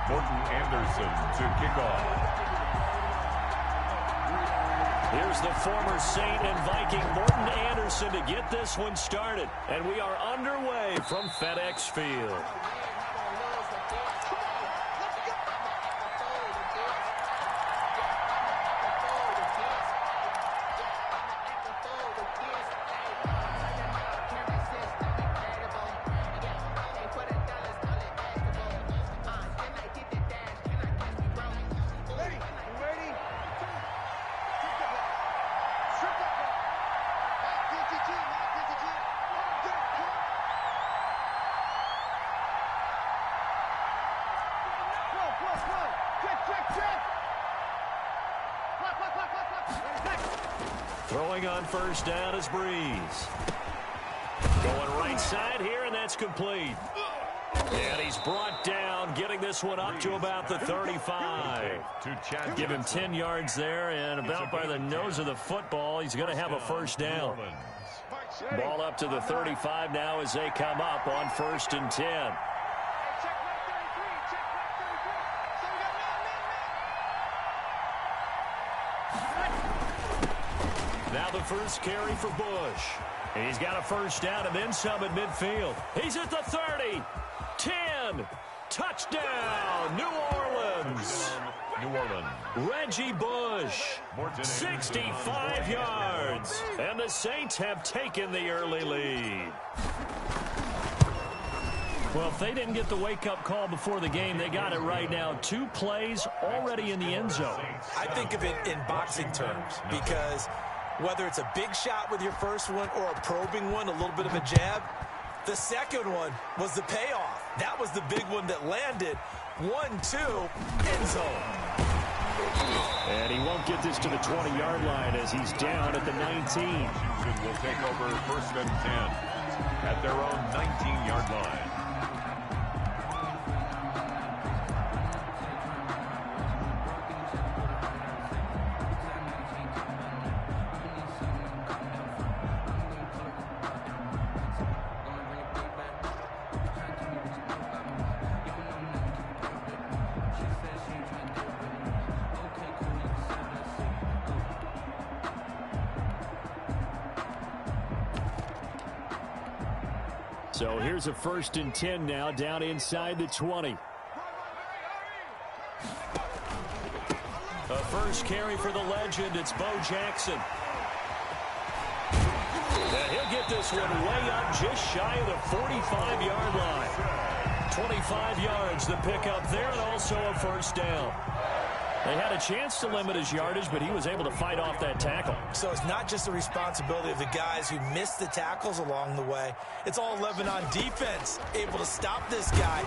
Morton Anderson to kick off. Here's the former Saint and Viking Morton Anderson to get this one started. And we are underway from FedEx Field. Throwing on first down is Breeze. Going right side here, and that's complete. And he's brought down, getting this one up to about the 35. Give him 10 yards there, and about by the nose of the football, he's going to have a first down. Ball up to the 35 now as they come up on 1st and 10. Now the first carry for Bush. He's got a first down and then some at midfield. He's at the 30. 10. Touchdown, New Orleans. Reggie Bush, 65 yards. And the Saints have taken the early lead. Well, if they didn't get the wake-up call before the game, they got it right now. 2 plays already in the end zone. I think of it in boxing terms because whether it's a big shot with your first one or a probing one, a little bit of a jab, the second one was the payoff. That was the big one that landed. 1-2, end zone. And he won't get this to the 20-yard line as he's down at the 19. Houston will take over 1st and 10 at their own 19-yard line. So here's a 1st and 10 now, down inside the 20. A first carry for the legend. It's Bo Jackson. And he'll get this one way up just shy of the 45-yard line. 25 yards the pickup there, and also a first down. They had a chance to limit his yardage, but he was able to fight off that tackle. So it's not just the responsibility of the guys who missed the tackles along the way. It's all 11 on defense, able to stop this guy.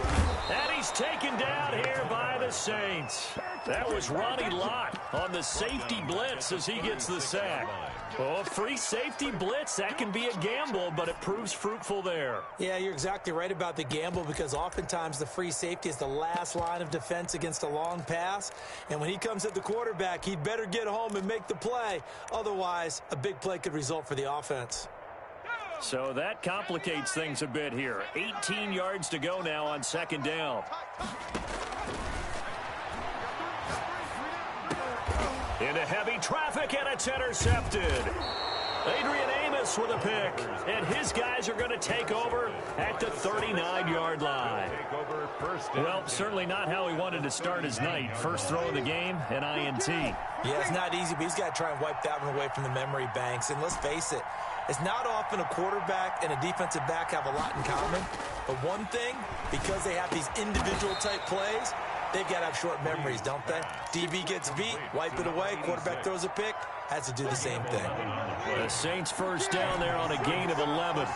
And he's taken down here by the Saints. That was Ronnie Lott on the safety blitz as he gets the sack. Oh, free safety blitz, that can be a gamble, but it proves fruitful there. Yeah, you're exactly right about the gamble because oftentimes the free safety is the last line of defense against a long pass. And when he comes at the quarterback, he'd better get home and make the play. Otherwise, a big play could result for the offense. So that complicates things a bit here. 18 yards to go now on 2nd down. Into heavy traffic, and it's intercepted. Adrian Amos with a pick, and his guys are going to take over at the 39-yard line. Well, certainly not how he wanted to start his night. First throw of the game, an INT. Yeah, it's not easy, but he's got to try and wipe that one away from the memory banks. And let's face it, it's not often a quarterback and a defensive back have a lot in common. But one thing, because they have these individual type plays, they've got to have short memories, don't they? DB gets beat, wipe it away, quarterback throws a pick, has to do the same thing. The Saints first down there on a gain of 11.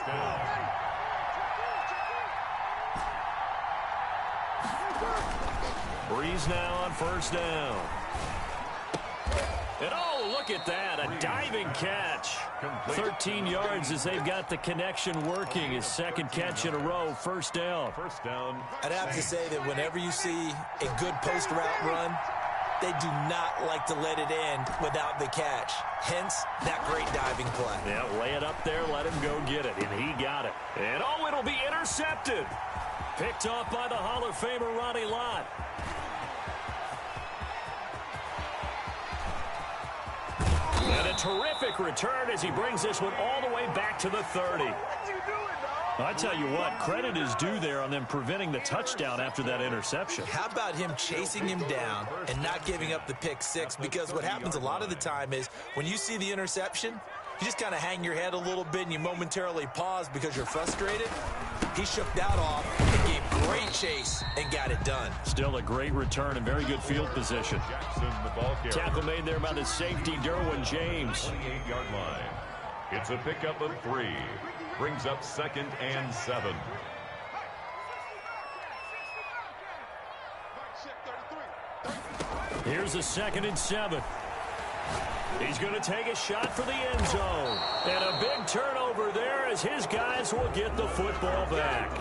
Breeze now on first down. And oh, look at that, a diving catch. 13 yards as they've got the connection working. His 2nd catch in a row, first down. I'd have to say that whenever you see a good post route run, they do not like to let it end without the catch. Hence, that great diving play. Yeah, lay it up there, let him go get it, and he got it. And oh, it'll be intercepted. Picked off by the Hall of Famer Ronnie Lott. And a terrific return as he brings this one all the way back to the 30. I tell you what, credit is due there on them preventing the touchdown after that interception. How about him chasing him down and not giving up the pick six? Because what happens a lot of the time is when you see the interception, you just kind of hang your head a little bit and you momentarily pause because you're frustrated. He shook that off and gave great chase and got it done. Still a great return and very good field position. Jackson, the ball carrier. Tackle made there by the safety, Derwin James. 28-yard line. It's a pickup of 3. Brings up 2nd and 7. Here's a 2nd and 7. He's going to take a shot for the end zone. And a big turnover there as his guys will get the football back.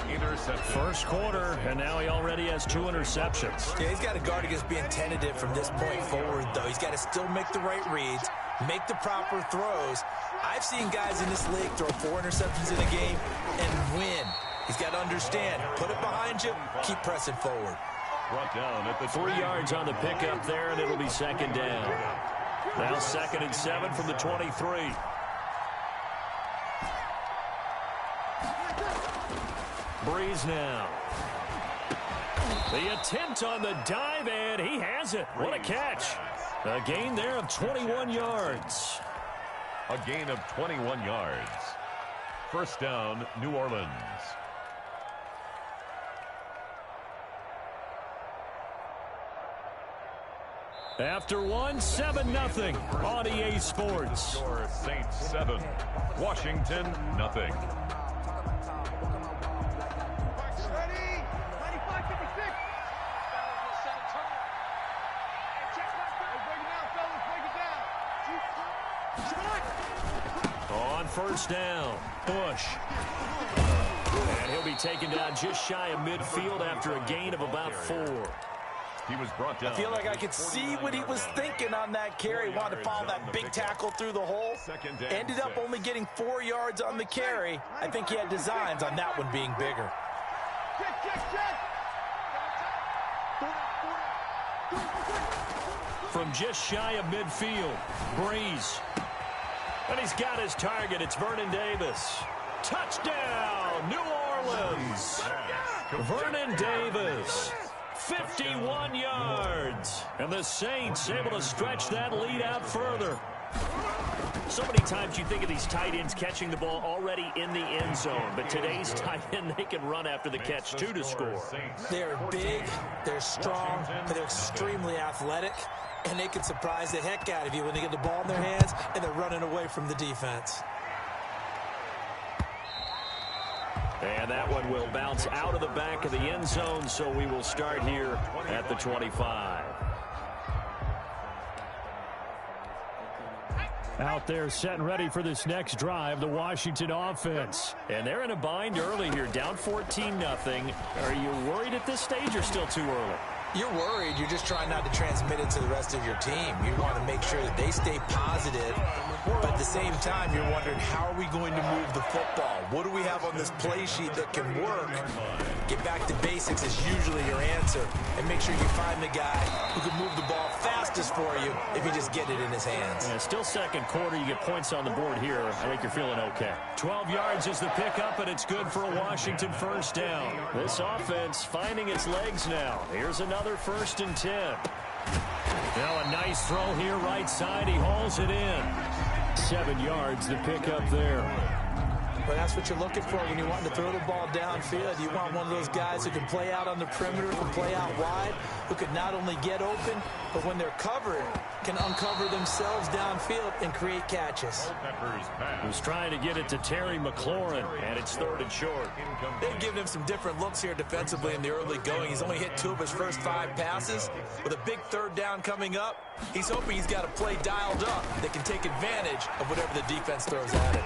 Interception. First quarter, and now he already has 2 interceptions. Yeah, he's got to guard against being tentative from this point forward, though. He's got to still make the right reads, make the proper throws. I've seen guys in this league throw 4 interceptions in a game and win. He's got to understand, put it behind you, keep pressing forward. Brought down at the 3 yards on the pickup there, and it'll be 2nd down. Now 2nd and 7 from the 23. Breeze now. The attempt on the dive, and he has it. What a catch. A gain there of 21 yards. A gain of 21 yards. First down, New Orleans. After one, 7-0 on EA Sports. Your Saints 7, Washington 0. On first down, Bush. And he'll be taken down just shy of midfield after a gain of about 4. He was brought down. I feel like I could see what he was thinking on that carry. He wanted to follow that big tackle through the hole. Ended up only getting 4 yards on the carry. I think he had designs on that one being bigger. From just shy of midfield, Breeze. And he's got his target. It's Vernon Davis. Touchdown, New Orleans. Vernon Davis. 51 yards. And the Saints able to stretch that lead out further. So many times you think of these tight ends catching the ball already in the end zone. But today's tight end, they can run after the catch, too, to score. They're big, they're strong, but they're extremely athletic. And they can surprise the heck out of you when they get the ball in their hands and they're running away from the defense. And that one will bounce out of the back of the end zone, so we will start here at the 25. Out there set and ready for this next drive, the Washington offense. And they're in a bind early here, down 14-0. Are you worried at this stage or still too early? You're worried. You're just trying not to transmit it to the rest of your team. You want to make sure that they stay positive, but at the same time, you're wondering, how are we going to move the football? What do we have on this play sheet that can work? Get back to basics is usually your answer, and make sure you find the guy who can move the ball fastest for you if you just get it in his hands. Yeah, still second quarter. You get points on the board here. I think you're feeling okay. 12 yards is the pickup, and it's good for a Washington first down. This offense finding its legs now. Here's another 1st and 10. Now a nice throw here right side. He hauls it in. 7 yards, the pickup there. But that's what you're looking for when you want to throw the ball downfield. You want one of those guys who can play out on the perimeter, can play out wide, who can not only get open, but when they're covered, can uncover themselves downfield and create catches. Was trying to get it to Terry McLaurin, and it's 3rd and short. They've given him some different looks here defensively in the early going. He's only hit 2 of his first 5 passes. With a big 3rd down coming up, he's hoping he's got a play dialed up that can take advantage of whatever the defense throws at it.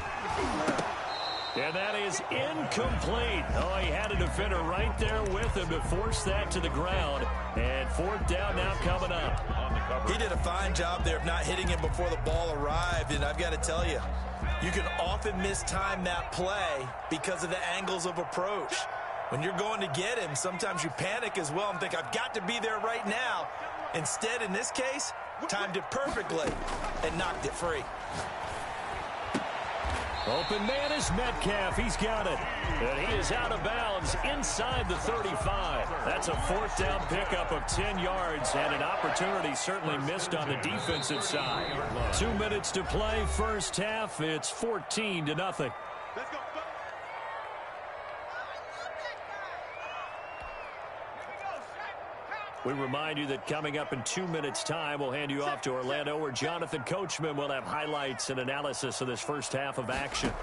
And that is incomplete. Oh, he had a defender right there with him to force that to the ground. And 4th down now coming up. He did a fine job there of not hitting him before the ball arrived. And I've got to tell you, you can often mistime that play because of the angles of approach. When you're going to get him, sometimes you panic as well and think, I've got to be there right now. Instead, in this case, timed it perfectly and knocked it free. Open man is Metcalf. He's got it. And he is out of bounds inside the 35. That's a fourth down pickup of 10 yards and an opportunity certainly missed on the defensive side. 2 minutes to play, first half. It's 14-0. Let's go. We remind you that coming up in 2 minutes' time, we'll hand you off to Orlando, where Jonathan Coachman will have highlights and analysis of this first half of action.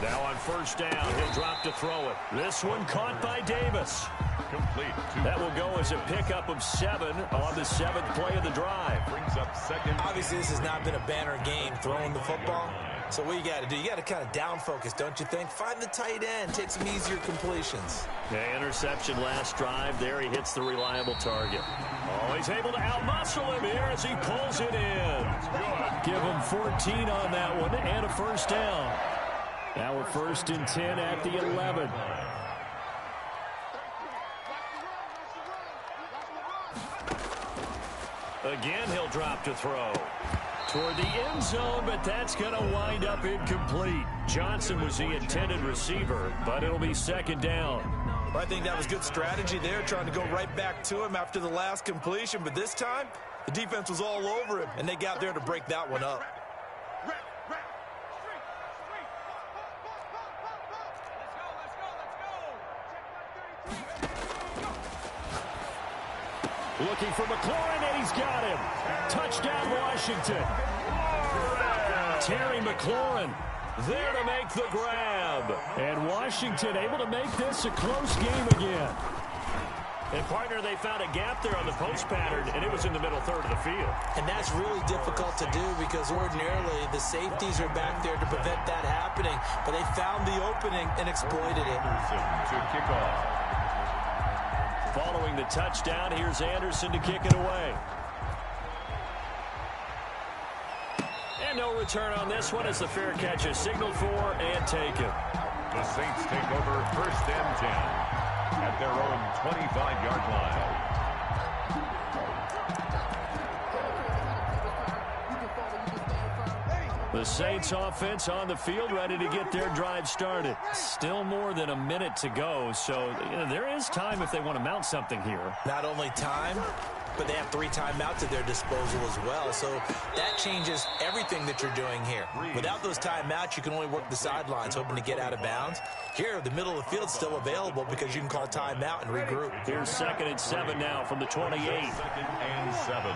Now on first down, he'll drop to throw it. This one caught by Davis. Complete. That will go as a pickup of 7 on the 7th play of the drive. Brings up second. Obviously, this has not been a banner game throwing the football. So what you got to do, you got to kind of down focus, don't you think? Find the tight end, take some easier completions. Yeah, interception last drive. There he hits the reliable target. Oh, he's able to outmuscle him here as he pulls it in. Give him 14 on that one and a first down. Now we're first and 10 at the 11. Again, he'll drop to throw. Toward the end zone, but that's going to wind up incomplete. Johnson was the intended receiver, but it'll be second down. Well, I think that was good strategy there, trying to go right back to him after the last completion. But this time, the defense was all over him, and they got there to break that one up. Looking for McLaurin, and he's got him. Touchdown, Washington. Terry McLaurin there to make the grab. And Washington able to make this a close game again. And, partner, they found a gap there on the post pattern, and it was in the middle third of the field. And that's really difficult to do because ordinarily the safeties are back there to prevent that happening. But they found the opening and exploited it. To kick off. Following the touchdown, here's Anderson to kick it away. And no return on this one as the fair catch is signaled for and taken. The Saints take over first and 10 at their own 25-yard line. The Saints offense on the field, ready to get their drive started. Still more than a minute to go, so there is time if they want to mount something here. Not only time, but they have 3 timeouts at their disposal as well, so that changes everything that you're doing here. Without those timeouts, you can only work the sidelines, hoping to get out of bounds. Here, the middle of the field's still available because you can call timeout and regroup. Here's 2nd and 7 now from the 28. 2nd and 7.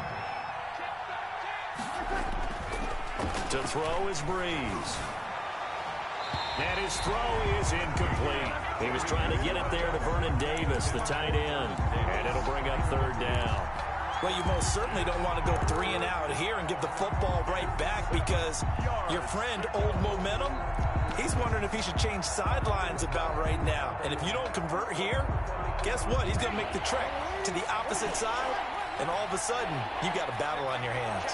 To throw is Breeze. And his throw is incomplete. He was trying to get it there to Vernon Davis, the tight end. And it'll bring up 3rd down. Well, you most certainly don't want to go 3 and out here and give the football right back because your friend, Old Momentum, he's wondering if he should change sidelines about right now. And if you don't convert here, guess what? He's going to make the trek to the opposite side, and all of a sudden, you got a battle on your hands.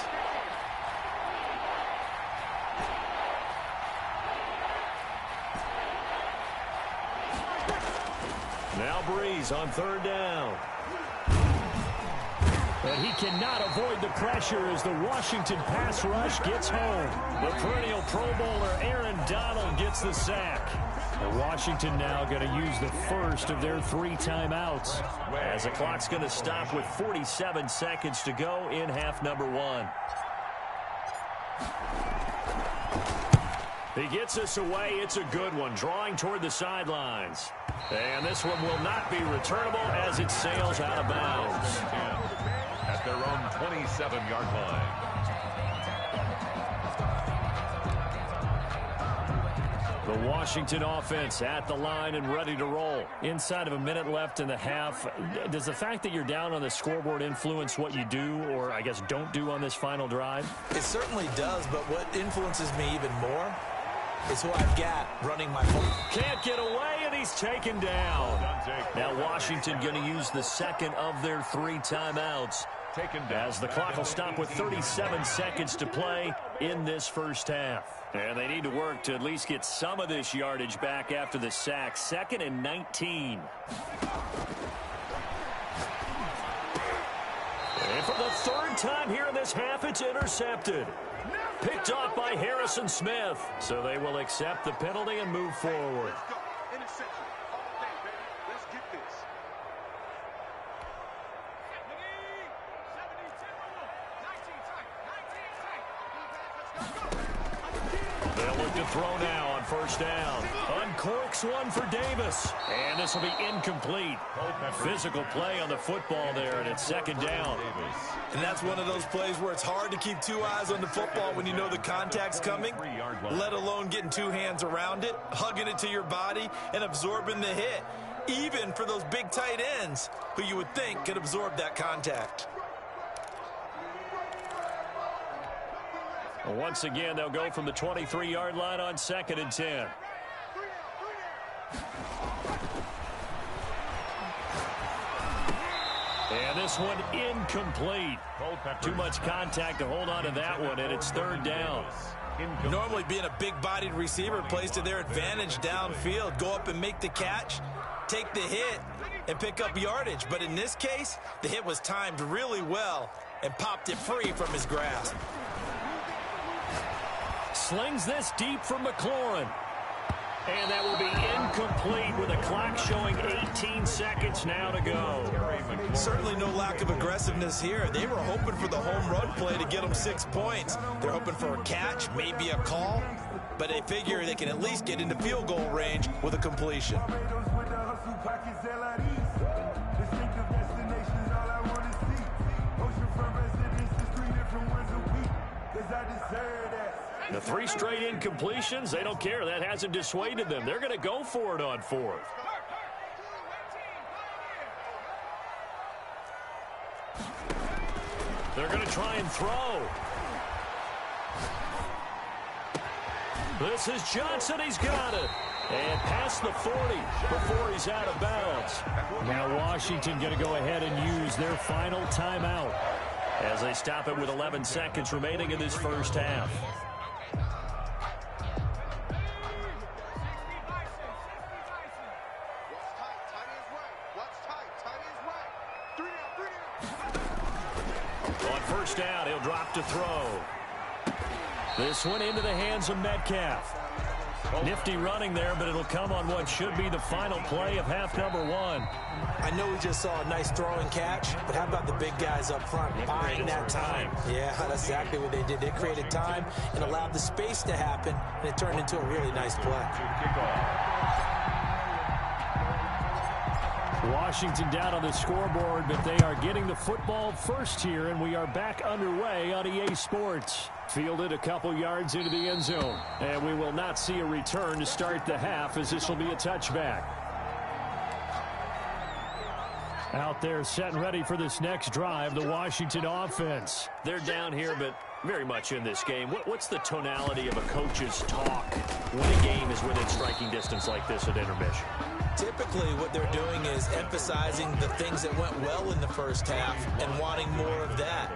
Now Breeze on 3rd down. And he cannot avoid the pressure as the Washington pass rush gets home. The perennial Pro Bowler Aaron Donald gets the sack. Washington now going to use the first of their 3 timeouts as the clock's going to stop with 47 seconds to go in half number 1. He gets us away. It's a good one, drawing toward the sidelines. And this one will not be returnable as it sails out of bounds. At their own 27-yard line. The Washington offense at the line and ready to roll. Inside of a minute left in the half. Does the fact that you're down on the scoreboard influence what you do or, I guess, don't do on this final drive? It certainly does, but what influences me even more is who I've got running my play. Can't get away, and he's taken down. Now Washington going to use the 2nd of their 3 timeouts taken down. As the clock will stop with 37 seconds to play in this first half. And they need to work to at least get some of this yardage back after the sack. 2nd and 19. And for the 3rd time here in this half, it's intercepted. Picked off by Harrison Smith. So they will accept the penalty and move forward. Throw now on 1st down. Uncorks one for Davis. And this will be incomplete. Physical play on the football there, and it's 2nd down. And that's one of those plays where it's hard to keep 2 eyes on the football when you know the contact's coming, let alone getting 2 hands around it, hugging it to your body, and absorbing the hit, even for those big tight ends who you would think could absorb that contact. Once again, they'll go from the 23-yard line on 2nd and 10. And this one incomplete. Too much contact to hold on to that one, and it's 3rd down. Normally being a big-bodied receiver plays to their advantage downfield. Go up and make the catch, take the hit, and pick up yardage. But in this case, the hit was timed really well and popped it free from his grasp. Slings this deep from McLaurin. And that will be incomplete with a clock showing 18 seconds now to go. Certainly no lack of aggressiveness here. They were hoping for the home run play to get them 6 points. They're hoping for a catch, maybe a call, but they figure they can at least get into field goal range with a completion. The 3 straight incompletions, they don't care. That hasn't dissuaded them. They're going to go for it on 4th. They're going to try and throw. This is Johnson. He's got it. And past the 40 before he's out of bounds. Now Washington going to go ahead and use their final timeout as they stop it with 11 seconds remaining in this first half. On 1st down, he'll drop to throw. This one into the hands of Metcalf. Nifty running there, but it'll come on what should be the final play of half number 1. I know we just saw a nice throw and catch, but how about the big guys up front buying that time? Yeah, that's exactly what they did. They created time and allowed the space to happen, and it turned into a really nice play. Washington down on the scoreboard, but they are getting the football first here, and we are back underway on EA Sports. Fielded a couple yards into the end zone, and we will not see a return to start the half, as this will be a touchback. Out there set and ready for this next drive, the Washington offense. They're down here, but very much in this game. What's the tonality of a coach's talk when a game is within striking distance like this at intermission? Typically, what they're doing is emphasizing the things that went well in the first half and wanting more of that.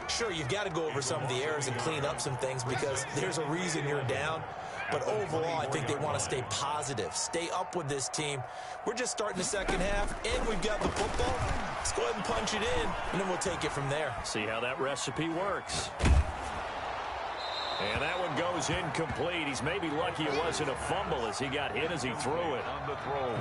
Sure, you've got to go over some of the errors and clean up some things because there's a reason you're down. But overall, I think they want to stay positive, stay up with this team. We're just starting the second half, and we've got the football. Let's go ahead and punch it in, and then we'll take it from there. See how that recipe works. And that one goes incomplete. He's maybe lucky it wasn't a fumble as he got hit as he threw it.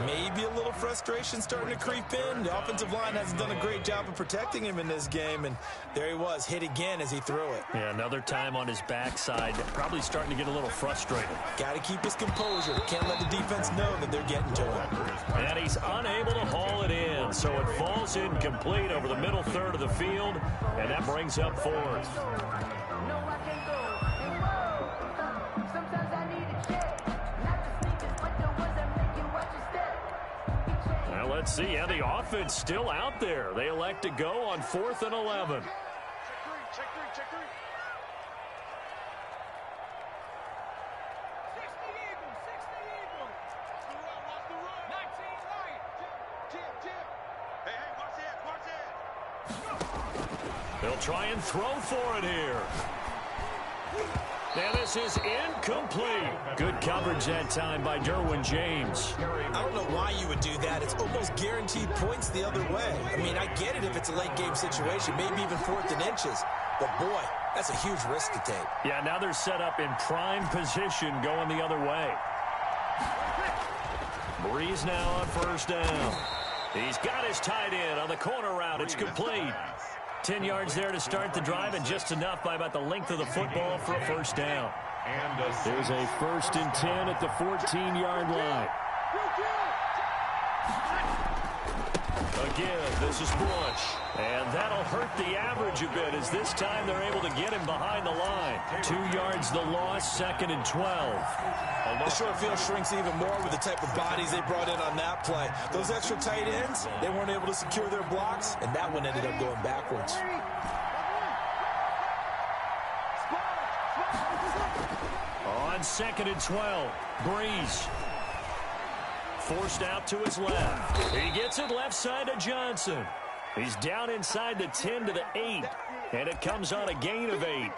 Maybe a little frustration starting to creep in. The offensive line hasn't done a great job of protecting him in this game, and there he was, hit again as he threw it. Yeah, another time on his backside, probably starting to get a little frustrated. Got to keep his composure. Can't let the defense know that they're getting to him. And he's unable to haul it in, so it falls incomplete over the middle third of the field, and that brings up 4th. Let's see, yeah, the offense still out there. They elect to go on 4th and 11. Check three. Hey, watch this. They'll try and throw for it here. Now this is incomplete. Good coverage that time by Derwin James. I don't know why you would do that. It's almost guaranteed points the other way. I mean, I get it if it's a late game situation, maybe even 4th and inches. But, boy, that's a huge risk to take. Yeah, now they're set up in prime position going the other way. Breeze now on first down. He's got his tight end on the corner route. It's complete. 10 yards there to start the drive, and just enough by about the length of the football for a first down. There's a 1st and 10 at the 14-yard line. Again, this is Bush. And that'll hurt the average a bit as this time they're able to get him behind the line. 2 yards the loss, 2nd and 12. The short field shrinks even more with the type of bodies they brought in on that play. Those extra tight ends, they weren't able to secure their blocks, and that one ended up going backwards. On 2nd and 12, Breeze. Forced out to his left. He gets it left side to Johnson. He's down inside the 10 to the 8, and it comes on a gain of 8.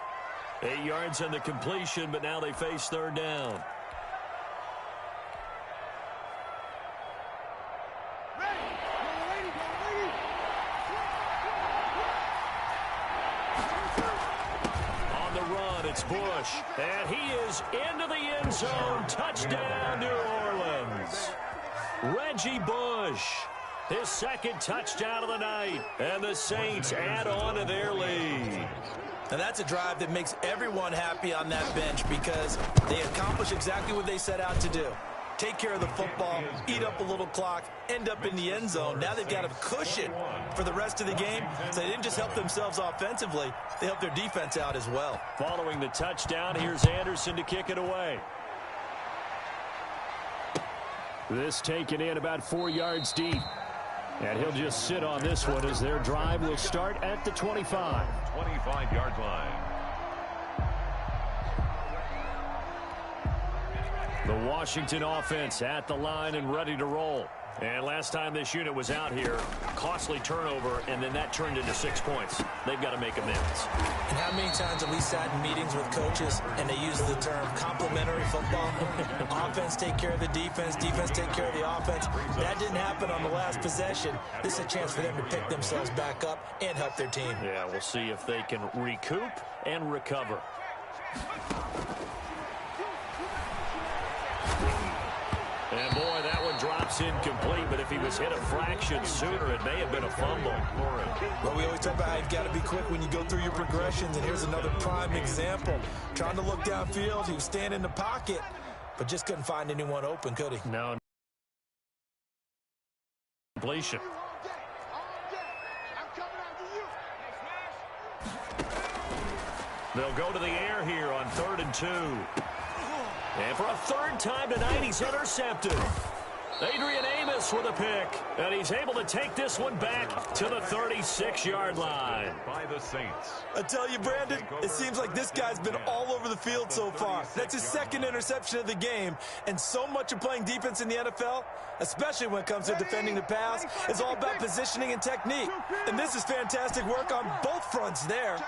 8 yards on the completion, but now they face 3rd down. On the run, it's Bush, and he is into the end zone. Touchdown, New Orleans. Reggie Bush, his 2nd touchdown of the night, and the Saints add on to their lead. And that's a drive that makes everyone happy on that bench because they accomplish exactly what they set out to do. Take care of the football, eat up a little clock, end up in the end zone. Now they've got a cushion for the rest of the game, so they didn't just help themselves offensively, they helped their defense out as well. Following the touchdown, here's Anderson to kick it away. This taken in about 4 yards deep. And he'll just sit on this one as their drive will start at the 25. 25-yard line. The Washington offense at the line and ready to roll. And last time this unit was out here, costly turnover, and then that turned into 6 points. They've got to make amends. And how many times have we sat in meetings with coaches and they use the term complementary football? Offense take care of the defense, defense take care of the offense. That didn't happen on the last possession. This is a chance for them to pick themselves back up and help their team. Yeah, we'll see if they can recoup and recover. And, boy, that one drops incomplete, but if he was hit a fraction sooner, it may have been a fumble. Well, we always talk about how you've got to be quick when you go through your progressions, and here's another prime example. Trying to look downfield, he was standing in the pocket, but just couldn't find anyone open, could he? No. Completion. They'll go to the air here on 3rd and 2. And for a 3rd time tonight, he's intercepted. Adrian Amos with a pick. And he's able to take this one back to the 36-yard line. By the Saints. I tell you, Brandon, it seems like this guy's been all over the field so far. That's his 2nd interception of the game. And so much of playing defense in the NFL, especially when it comes to defending the pass, is all about positioning and technique. And this is fantastic work on both fronts there.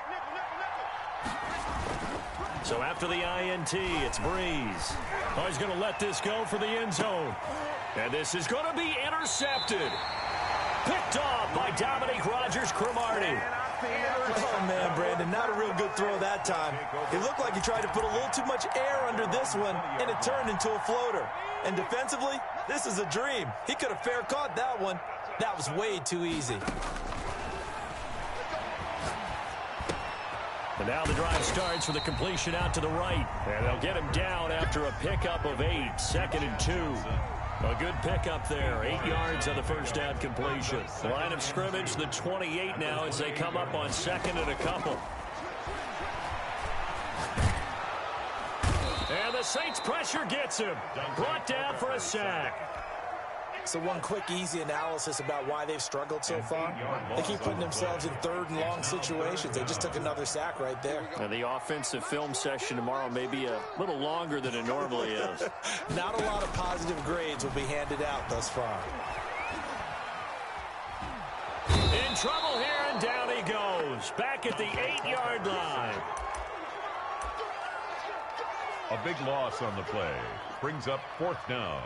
So after the INT, it's Breeze. Oh, he's going to let this go for the end zone. And this is going to be intercepted. Picked off by Dominique Rodgers-Cromartie. Oh, man, Brandon, not a real good throw that time. It looked like he tried to put a little too much air under this one, and it turned into a floater. And defensively, this is a dream. He could have fair caught that one. That was way too easy. And now the drive starts with a completion out to the right. And they'll get him down after a pickup of 8, 2nd and 2. A good pickup there, 8 yards on the first down completion. Line of scrimmage, the 28 now as they come up on 2nd and a couple. And the Saints pressure gets him. Brought down for a sack. So one quick, easy analysis about why they've struggled so far. They keep putting themselves in 3rd and long situations. They just took another sack right there. And the offensive film session tomorrow may be a little longer than it normally is. Not a lot of positive grades will be handed out thus far. In trouble here, and down he goes. goes. Back at the 8-yard line. A big loss on the play. Brings up 4th down.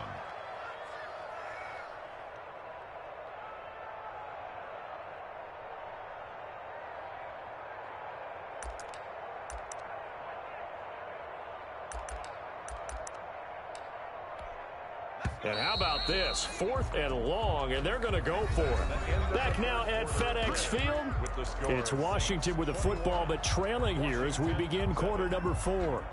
And how about this? 4th and long, and they're going to go for it. Back now at FedEx Field. It's Washington with the football, but trailing here as we begin quarter number 4. All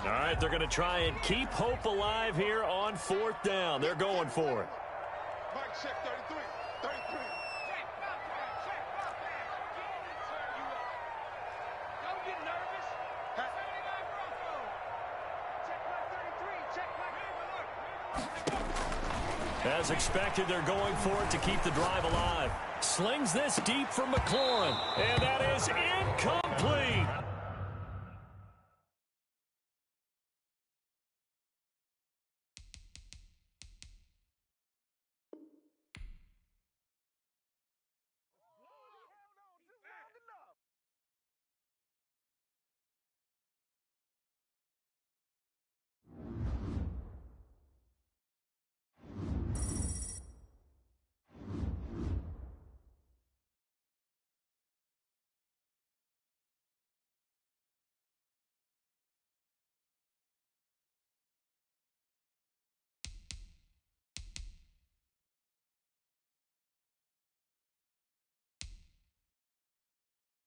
right, they're going to try and keep hope alive here on 4th down. They're going for it. Mike, check 33. 33. Don't get nervous. Check my 33. As expected, they're going for it to keep the drive alive. Slings this deep for McLaurin, and that is incomplete.